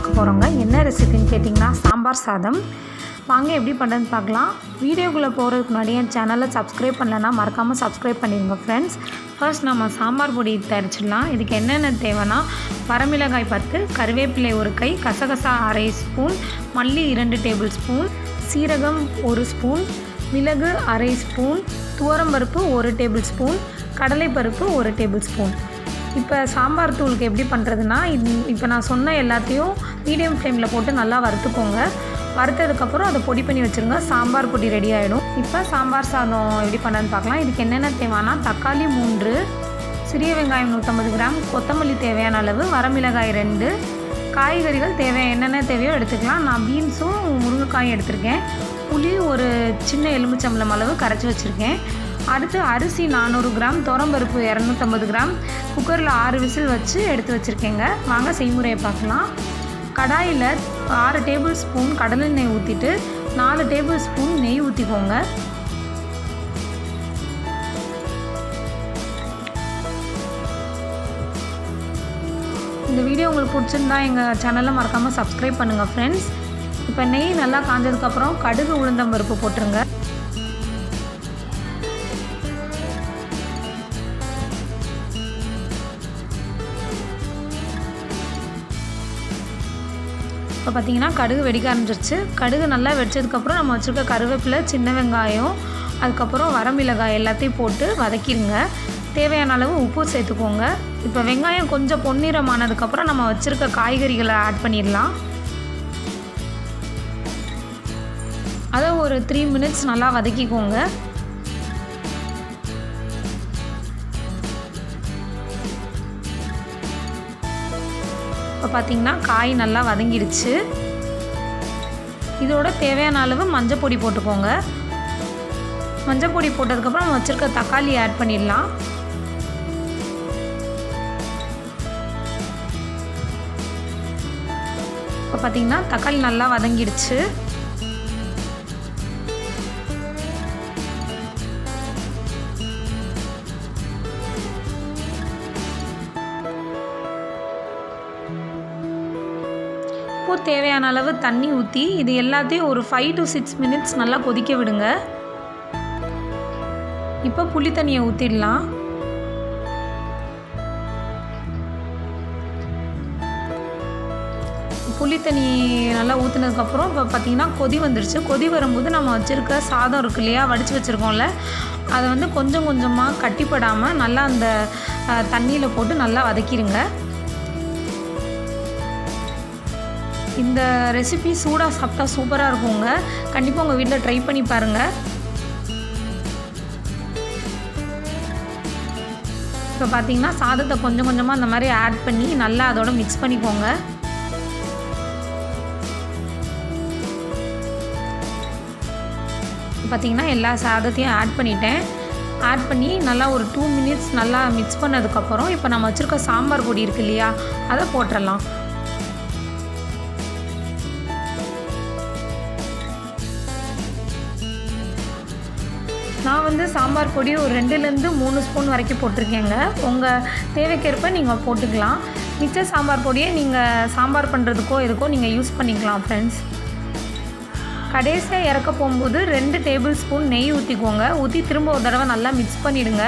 பார்க்க போகிறோங்க. என்ன ரெசிபின்னு கேட்டிங்கன்னா சாம்பார் சாதம். வாங்க எப்படி பண்ணுறதுன்னு பார்க்கலாம். வீடியோக்குள்ளே போகிறதுக்கு முன்னாடி என் சேனலை சப்ஸ்கிரைப் பண்ணலைன்னா மறக்காமல் சப்ஸ்கிரைப் பண்ணிடுங்க ஃப்ரெண்ட்ஸ். ஃபர்ஸ்ட் நம்ம சாம்பார் பொடி தயாரிச்சிடலாம். இதுக்கு என்னென்ன தேவைன்னா வரமிளகாய் 10, கருவேப்பிலை 1 கை, கசகசா அரை ஸ்பூன், மல்லி 2 டேபிள் ஸ்பூன், சீரகம் 1 ஸ்பூன், மிளகு அரை ஸ்பூன், துவரம்பருப்பு 1 டேபிள் ஸ்பூன், கடலைப்பருப்பு 1 டேபிள் ஸ்பூன். இப்போ சாம்பார் தூளுக்கு எப்படி பண்ணுறதுன்னா இப்போ நான் சொன்ன எல்லாத்தையும் மீடியம் ஃப்ளேமில் போட்டு நல்லா வறுத்துக்கோங்க. வறுத்ததுக்கப்புறம் அதை பொடி பண்ணி வச்சுருங்க. சாம்பார் பொடி ரெடி ஆகிடும். இப்போ சாம்பார் சாதம் எப்படி பண்ணுறதுன்னு பார்க்கலாம். இதுக்கு என்னென்ன தேவைன்னா தக்காளி 3, சிறிய வெங்காயம் 150 கிராம், கொத்தமல்லி தேவையான அளவு, வரமிளகாய் 2, காய்கறிகள் என்னென்ன தேவையோ எடுத்துக்கலாம். நான் பீன்ஸும் முருங்கைக்காயும் எடுத்திருக்கேன். புளி ஒரு சின்ன எலுமிச்சம்பழம் அளவு கரைச்சி வச்சுருக்கேன். அடுத்து அரிசி 400 கிராம், துவரம்பருப்பு 250 கிராம், குக்கரில் 6 விசில் வச்சு எடுத்து வச்சுருக்கேங்க. வாங்க செய்முறையை பார்க்கலாம். கடாயில் 6 டேபிள் ஸ்பூன் கடலெண்ணெய் ஊற்றிட்டு 4 டேபிள் ஸ்பூன் நெய் ஊற்றிக்கோங்க. இந்த வீடியோ உங்களுக்கு பிடிச்சிருந்தா எங்கள் சேனலை மறக்காமல் சப்ஸ்கிரைப் பண்ணுங்கள் ஃப்ரெண்ட்ஸ். இப்போ நெய் நல்லா காஞ்சதுக்கப்புறம் கடுகு உளுந்தம்பருப்பு போட்டுருங்க. இப்போ பார்த்திங்கன்னா கடுகு வெடிக்க ஆரம்பிச்சிருச்சு. கடுகு நல்லா வெடிச்சதுக்கப்புறம் நம்ம வச்சுருக்க கருவேப்பிலை, சின்ன வெங்காயம், அதுக்கப்புறம் வரமிளகாய் எல்லாத்தையும் போட்டு வதக்கிடுங்க. தேவையான அளவு உப்பு சேர்த்துக்கோங்க. இப்போ வெங்காயம் கொஞ்சம் பொன்னிறமானதுக்கப்புறம் நம்ம வச்சுருக்க காய்கறிகளை ஆட் பண்ணிடலாம். அதை ஒரு 3 மினிட்ஸ் நல்லா வதக்கிக்கோங்க. இப்போ பார்த்திங்கன்னா காய் நல்லா வதங்கிடுச்சு. இதோட தேவையான அளவு மஞ்சள் பொடி போட்டுக்கோங்க. மஞ்சள் பொடி போட்டதுக்கப்புறம் நம்ம வச்சுருக்க தக்காளி ஆட் பண்ணிடலாம். இப்போ பார்த்திங்கன்னா தக்காளி நல்லா வதங்கிடுச்சு. இப்போ தேவையான அளவு தண்ணி ஊற்றி இது எல்லாத்தையும் ஒரு 5 to 6 மினிட்ஸ் நல்லா கொதிக்க விடுங்க. இப்போ புளி தண்ணியை ஊற்றிடலாம். புளி தண்ணி நல்லா ஊற்றினதுக்கப்புறம் இப்போ பார்த்திங்கன்னா கொதி வந்துடுச்சு. கொதி வரும்போது நம்ம வச்சுருக்க சாதம் இருக்கு இல்லையா, வடித்து வச்சுருக்கோம்ல, அதை வந்து கொஞ்சம் கொஞ்சமாக கட்டிப்படாமல் நல்லா அந்த தண்ணியில் போட்டு நல்லா வதக்கிடுங்க. இந்த ரெசிபி சூடாக சாப்பிட்டா சூப்பராக இருக்குங்க. கண்டிப்பாக உங்கள் வீட்டில் ட்ரை பண்ணி பாருங்கள். இப்போ பார்த்தீங்கன்னா சாதத்தை கொஞ்சம் கொஞ்சமாக அந்த மாதிரி ஆட் பண்ணி நல்லா அதோட மிக்ஸ் பண்ணிக்கோங்க. பார்த்திங்கன்னா எல்லா சாதத்தையும் ஆட் பண்ணிட்டேன். ஆட் பண்ணி நல்லா ஒரு 2 மினிட்ஸ் நல்லா மிக்ஸ் பண்ணதுக்கப்புறம் இப்போ நம்ம வச்சுருக்க சாம்பார் பொடி இருக்கு இல்லையா, அதை போட்டுடலாம். நான் வந்து சாம்பார் பொடி ஒரு 2லேருந்து 3 ஸ்பூன் வரைக்கும் போட்டிருக்கேங்க. உங்கள் தேவைக்கேற்ப நீங்கள் போட்டுக்கலாம். மிச்ச சாம்பார் பொடியை நீங்கள் சாம்பார் பண்ணுறதுக்கோ எதுக்கோ நீங்கள் யூஸ் பண்ணிக்கலாம் ஃப்ரெண்ட்ஸ். கடைசியாக இறக்க போகும்போது 2 டேபிள் ஸ்பூன் நெய் ஊற்றிக்கோங்க. ஊற்றி திரும்ப ஒரு தடவை நல்லா மிக்ஸ் பண்ணிவிடுங்க.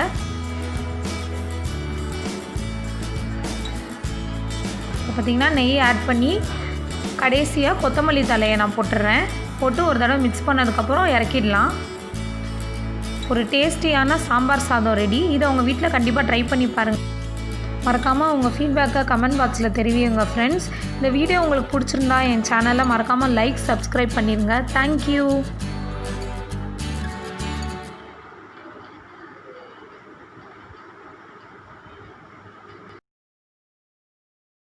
இப்போ பார்த்திங்கன்னா நெய் ஆட் பண்ணி கடைசியாக கொத்தமல்லி தலையை நான் போட்டுடுறேன். போட்டு ஒரு தடவை மிக்ஸ் பண்ணதுக்கப்புறம் இறக்கிடலாம். ஒரு டேஸ்டியான சாம்பார் சாதம் ரெடி. இதை உங்கள் வீட்டில் கண்டிப்பாக ட்ரை பண்ணி பாருங்கள். மறக்காமல் உங்கள் ஃபீட்பேக்கை கமெண்ட் பாக்ஸில் தெரிவிங்க ஃப்ரெண்ட்ஸ். இந்த வீடியோ உங்களுக்கு பிடிச்சிருந்தா என் சேனலை மறக்காமல் லைக், சப்ஸ்கிரைப் பண்ணிடுங்க. தேங்க்யூ.